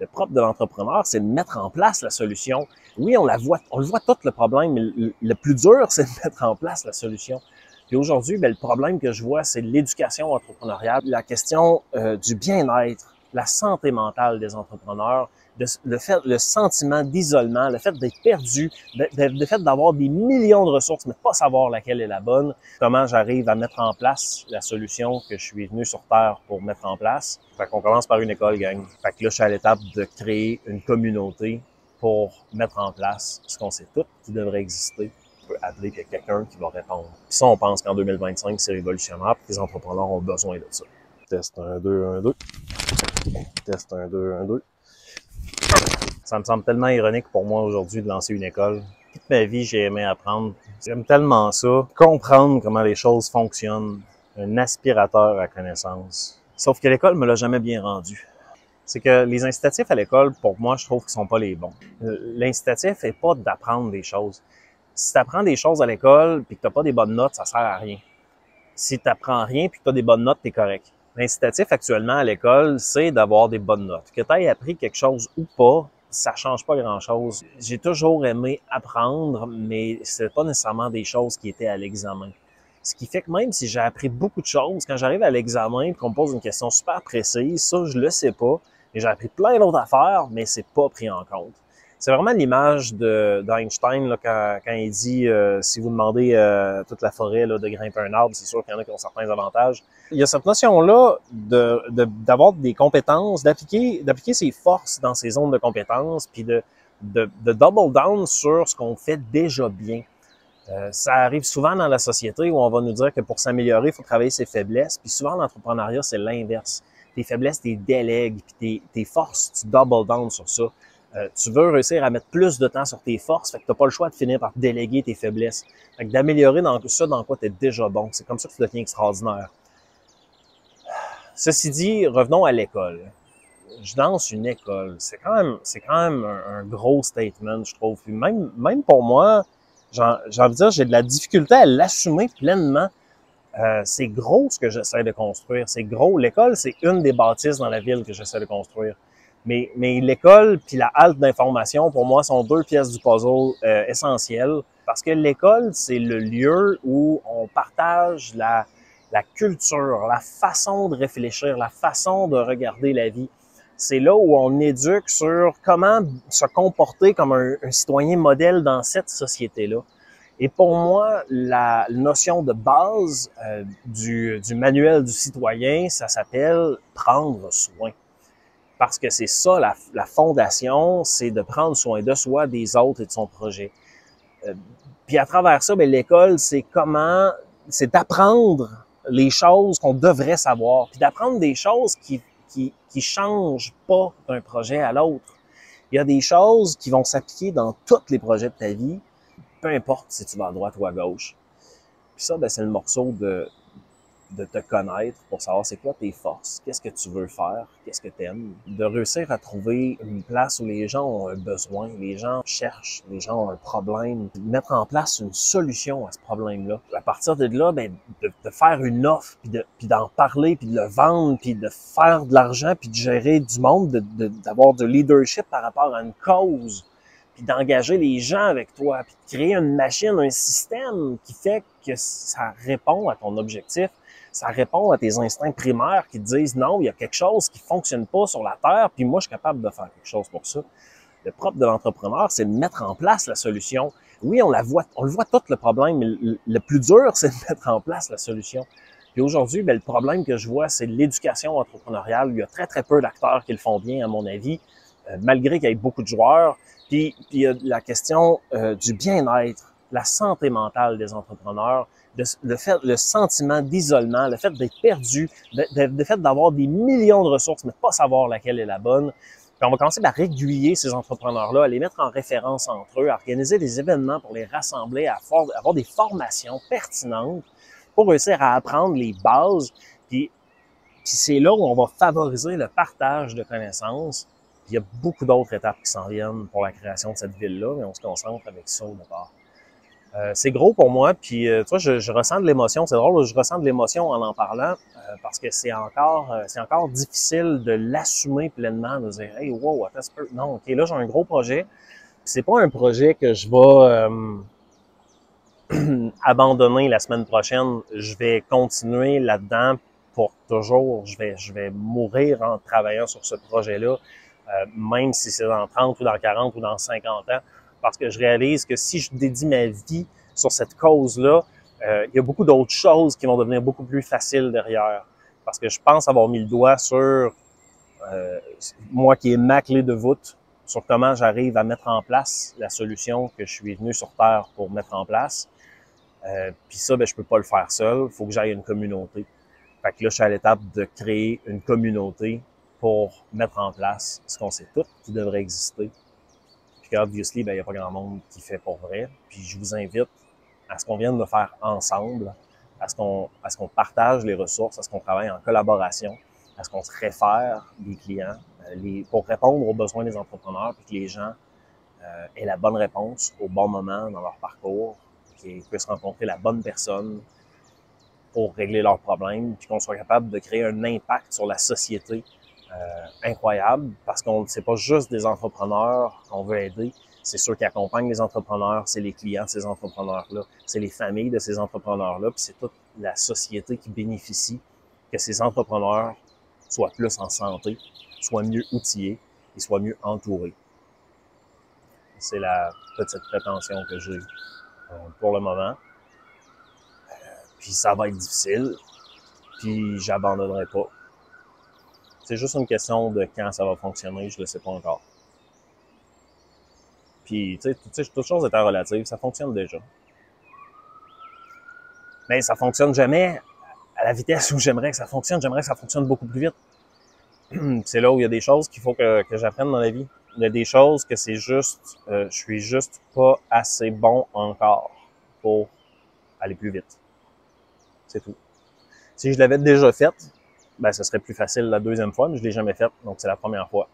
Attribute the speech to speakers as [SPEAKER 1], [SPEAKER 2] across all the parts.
[SPEAKER 1] Le propre de l'entrepreneur, c'est de mettre en place la solution. Oui, on le voit tout le problème, mais le plus dur, c'est de mettre en place la solution. Puis aujourd'hui, le problème que je vois, c'est l'éducation entrepreneuriale, la question du bien-être, la santé mentale des entrepreneurs, le sentiment d'isolement, le fait d'être perdu, le fait d'avoir des millions de ressources, mais pas savoir laquelle est la bonne. Comment j'arrive à mettre en place la solution que je suis venu sur Terre pour mettre en place. Fait qu'on commence par une école, gang. Fait que là, je suis à l'étape de créer une communauté pour mettre en place ce qu'on sait tout qui devrait exister. On peut appeler qu'il y a quelqu'un qui va répondre. Puis ça, on pense qu'en 2025, c'est révolutionnaire, puis les entrepreneurs ont besoin de ça. Test 1, 2, 1, 2. Test 1, 2, 1, 2. Ça me semble tellement ironique pour moi aujourd'hui de lancer une école. Toute ma vie, j'ai aimé apprendre. J'aime tellement ça. Comprendre comment les choses fonctionnent. Un aspirateur à connaissance. Sauf que l'école me l'a jamais bien rendu. C'est que les incitatifs à l'école, pour moi, je trouve qu'ils sont pas les bons. L'incitatif est pas d'apprendre des choses. Si tu apprends des choses à l'école puis que tu n'as pas des bonnes notes, ça sert à rien. Si tu n'apprends rien puis que tu as des bonnes notes, tu es correct. L'incitatif actuellement à l'école, c'est d'avoir des bonnes notes. Que tu aies appris quelque chose ou pas, ça change pas grand-chose. J'ai toujours aimé apprendre, mais c'est pas nécessairement des choses qui étaient à l'examen. Ce qui fait que même si j'ai appris beaucoup de choses, quand j'arrive à l'examen et qu'on me pose une question super précise, ça, je le sais pas. Et j'ai appris plein d'autres affaires, mais c'est pas pris en compte. C'est vraiment l'image d'Einstein là, quand il dit si vous demandez toute la forêt là, de grimper un arbre, c'est sûr qu'il y en a qui ont certains avantages. Il y a cette notion-là d'avoir des compétences, d'appliquer ses forces dans ses zones de compétences, puis de double down sur ce qu'on fait déjà bien. Ça arrive souvent dans la société où on va nous dire que pour s'améliorer, il faut travailler ses faiblesses. Puis souvent, l'entrepreneuriat, c'est l'inverse. Tes faiblesses, tu les délègues, puis tes forces, tu double down sur ça. Tu veux réussir à mettre plus de temps sur tes forces, fait que tu n'as pas le choix de finir par déléguer tes faiblesses. Fait que d'améliorer dans ça dans quoi tu es déjà bon. C'est comme ça que tu deviens extraordinaire. Ceci dit, revenons à l'école. Je danse une école. C'est quand même un gros statement, je trouve. Puis même pour moi, j'ai envie de dire, j'ai de la difficulté à l'assumer pleinement. C'est gros ce que j'essaie de construire. C'est gros. L'école, c'est une des bâtisses dans la ville que j'essaie de construire. Mais l'école puis la halte d'information, pour moi, sont deux pièces du puzzle essentielles. Parce que l'école, c'est le lieu où on partage la culture, la façon de réfléchir, la façon de regarder la vie. C'est là où on éduque sur comment se comporter comme un citoyen modèle dans cette société-là. Et pour moi, la notion de base du manuel du citoyen, ça s'appelle prendre soin. Parce que c'est ça, la fondation, c'est de prendre soin de soi, des autres et de son projet. Puis à travers ça, l'école, c'est d'apprendre les choses qu'on devrait savoir, puis d'apprendre des choses qui changent pas d'un projet à l'autre. Il y a des choses qui vont s'appliquer dans tous les projets de ta vie, peu importe si tu vas à droite ou à gauche. Puis ça, c'est le morceau de te connaître pour savoir c'est quoi tes forces, qu'est-ce que tu veux faire, qu'est-ce que tu aimes, de réussir à trouver une place où les gens ont un besoin, les gens cherchent, les gens ont un problème, de mettre en place une solution à ce problème-là. À partir de là, de faire une offre, puis d'en parler, puis de le vendre, puis de faire de l'argent, puis de gérer du monde, d'avoir de leadership par rapport à une cause, puis d'engager les gens avec toi, puis de créer une machine, un système qui fait que ça répond à ton objectif. Ça répond à tes instincts primaires qui te disent non, il y a quelque chose qui fonctionne pas sur la Terre, puis moi, je suis capable de faire quelque chose pour ça. Le propre de l'entrepreneur, c'est de mettre en place la solution. Oui, on le voit tout le problème, mais le plus dur, c'est de mettre en place la solution. Puis aujourd'hui, le problème que je vois, c'est l'éducation entrepreneuriale. Il y a très, très peu d'acteurs qui le font bien, à mon avis, malgré qu'il y ait beaucoup de joueurs. Puis il y a la question du bien-être, la santé mentale des entrepreneurs, le sentiment d'isolement, le fait d'être perdu, le fait d'avoir des millions de ressources, mais pas savoir laquelle est la bonne. Puis on va commencer par aiguiller ces entrepreneurs-là, à les mettre en référence entre eux, à organiser des événements pour les rassembler, à avoir des formations pertinentes pour réussir à apprendre les bases. Puis c'est là où on va favoriser le partage de connaissances. Puis il y a beaucoup d'autres étapes qui s'en viennent pour la création de cette ville-là, mais on se concentre avec ça au départ. C'est gros pour moi, puis tu vois, je ressens de l'émotion. C'est drôle, je ressens de l'émotion en parlant, parce que c'est encore difficile de l'assumer pleinement, de dire hey, wow, attends un peu. Non, ok, là j'ai un gros projet. C'est pas un projet que je vais abandonner la semaine prochaine. Je vais continuer là-dedans pour toujours. Je vais mourir en travaillant sur ce projet-là, même si c'est dans 30 ou dans 40 ou dans 50 ans, parce que je réalise que si je dédie ma vie sur cette cause-là, il y a beaucoup d'autres choses qui vont devenir beaucoup plus faciles derrière. Parce que je pense avoir mis le doigt sur moi qui est ma clé de voûte, sur comment j'arrive à mettre en place la solution que je suis venu sur Terre pour mettre en place. Puis ça, ben, je peux pas le faire seul. Il faut que j'aille une communauté. Fait que là, je suis à l'étape de créer une communauté pour mettre en place ce qu'on sait tout qui devrait exister. Puis obviously, ben, il n'y a pas grand monde qui fait pour vrai. Puis je vous invite à ce qu'on vienne le faire ensemble, à ce qu'on partage les ressources, à ce qu'on travaille en collaboration, à ce qu'on se réfère des clients pour répondre aux besoins des entrepreneurs, puis que les gens aient la bonne réponse au bon moment dans leur parcours, qu'ils puissent rencontrer la bonne personne pour régler leurs problèmes, puis qu'on soit capable de créer un impact sur la société incroyable, parce qu'on c'est pas juste des entrepreneurs qu'on veut aider, c'est ceux qui accompagnent les entrepreneurs, c'est les clients de ces entrepreneurs-là, c'est les familles de ces entrepreneurs-là, puis c'est toute la société qui bénéficie que ces entrepreneurs soient plus en santé, soient mieux outillés et soient mieux entourés. C'est la petite prétention que j'ai pour le moment. Puis ça va être difficile, puis j'abandonnerai pas. C'est juste une question de quand ça va fonctionner, je le sais pas encore. Puis, tu sais, toute chose étant relative, ça fonctionne déjà. Mais ça fonctionne jamais à la vitesse où j'aimerais que ça fonctionne. J'aimerais que ça fonctionne beaucoup plus vite. C'est là où il y a des choses qu'il faut que j'apprenne dans la vie. Il y a des choses que c'est juste, je suis juste pas assez bon encore pour aller plus vite. C'est tout. Si je l'avais déjà fait, ben, ce serait plus facile la deuxième fois, mais je l'ai jamais fait, donc c'est la première fois.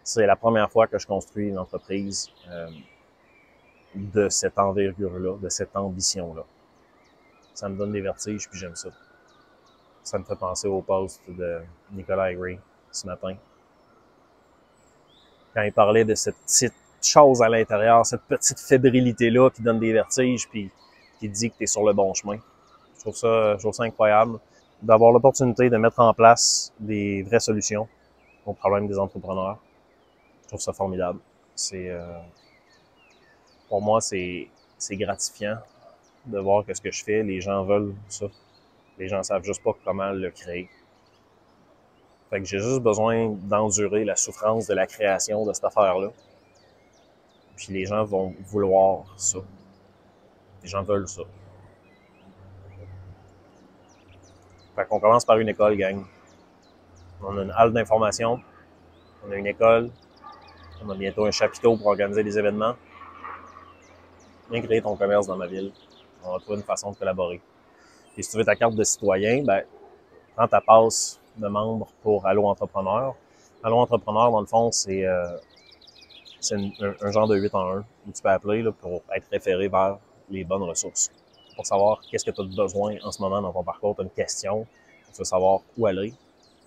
[SPEAKER 1] C'est la première fois que je construis une entreprise de cette envergure-là, de cette ambition-là. Ça me donne des vertiges, puis j'aime ça. Ça me fait penser au post de Nicolas Gray ce matin. Quand il parlait de cette petite chose à l'intérieur, cette petite fébrilité-là qui donne des vertiges, puis qui dit que tu es sur le bon chemin. Je trouve ça incroyable d'avoir l'opportunité de mettre en place des vraies solutions aux problèmes des entrepreneurs. Je trouve ça formidable. Pour moi, c'est gratifiant de voir que ce que je fais, les gens veulent ça. Les gens savent juste pas comment le créer. Fait que j'ai juste besoin d'endurer la souffrance de la création de cette affaire-là. Puis les gens vont vouloir ça. Les gens veulent ça. Fait qu'on commence par une école, gang. On a une halle d'information. On a une école. On a bientôt un chapiteau pour organiser des événements. Viens créer ton commerce dans ma ville. On va trouver une façon de collaborer. Et si tu veux ta carte de citoyen, ben, prends ta passe de membre pour Allo Entrepreneur. Allo Entrepreneur, dans le fond, c'est un genre de 8 en 1 où tu peux appeler là, pour être référé vers les bonnes ressources. Pour savoir qu'est-ce que tu as besoin en ce moment dans ton parcours. Tu as une question, tu veux savoir où aller,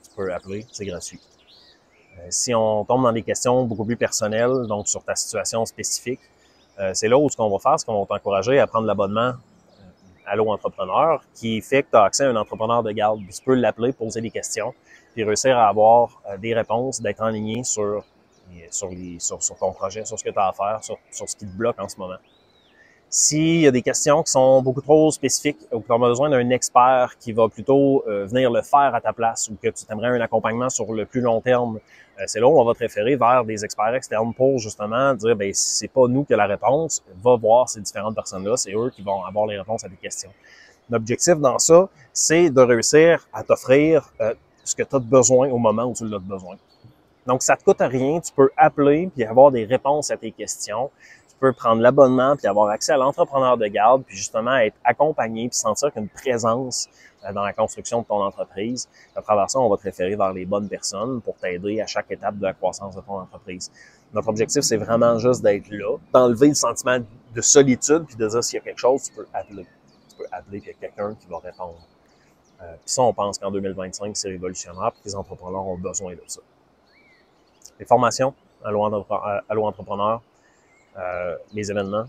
[SPEAKER 1] tu peux appeler, c'est gratuit. Si on tombe dans des questions beaucoup plus personnelles, donc sur ta situation spécifique, c'est là où ce qu'on va faire, c'est qu'on va t'encourager à prendre l'abonnement Allo Entrepreneur, qui fait que tu as accès à un entrepreneur de garde. Tu peux l'appeler, poser des questions, puis réussir à avoir des réponses, d'être enligné sur ton projet, sur ce que tu as à faire, sur ce qui te bloque en ce moment. S'il y a des questions qui sont beaucoup trop spécifiques ou que tu as besoin d'un expert qui va plutôt venir le faire à ta place ou que tu aimerais un accompagnement sur le plus long terme, c'est là où on va te référer vers des experts externes pour justement dire, ben c'est pas nous qui a la réponse, va voir ces différentes personnes-là, c'est eux qui vont avoir les réponses à tes questions. L'objectif dans ça, c'est de réussir à t'offrir ce que tu as besoin au moment où tu l'as besoin. Donc, ça te coûte rien, tu peux appeler puis avoir des réponses à tes questions. Tu peux prendre l'abonnement puis avoir accès à l'entrepreneur de garde puis justement être accompagné puis sentir qu'il y a une présence dans la construction de ton entreprise. À travers ça, on va te référer vers les bonnes personnes pour t'aider à chaque étape de la croissance de ton entreprise. Notre objectif, c'est vraiment juste d'être là, d'enlever le sentiment de solitude, puis de dire s'il y a quelque chose, tu peux appeler. Tu peux appeler, puis il y a quelqu'un qui va répondre. Puis ça, on pense qu'en 2025, c'est révolutionnaire, puis les entrepreneurs ont besoin de ça. Les formations, Allô Entrepreneur, les événements,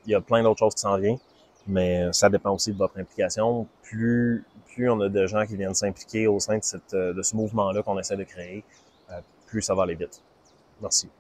[SPEAKER 1] il y a plein d'autres choses qui s'en viennent, mais ça dépend aussi de votre implication. Plus on a de gens qui viennent s'impliquer au sein de ce mouvement-là qu'on essaie de créer, plus ça va aller vite. Merci.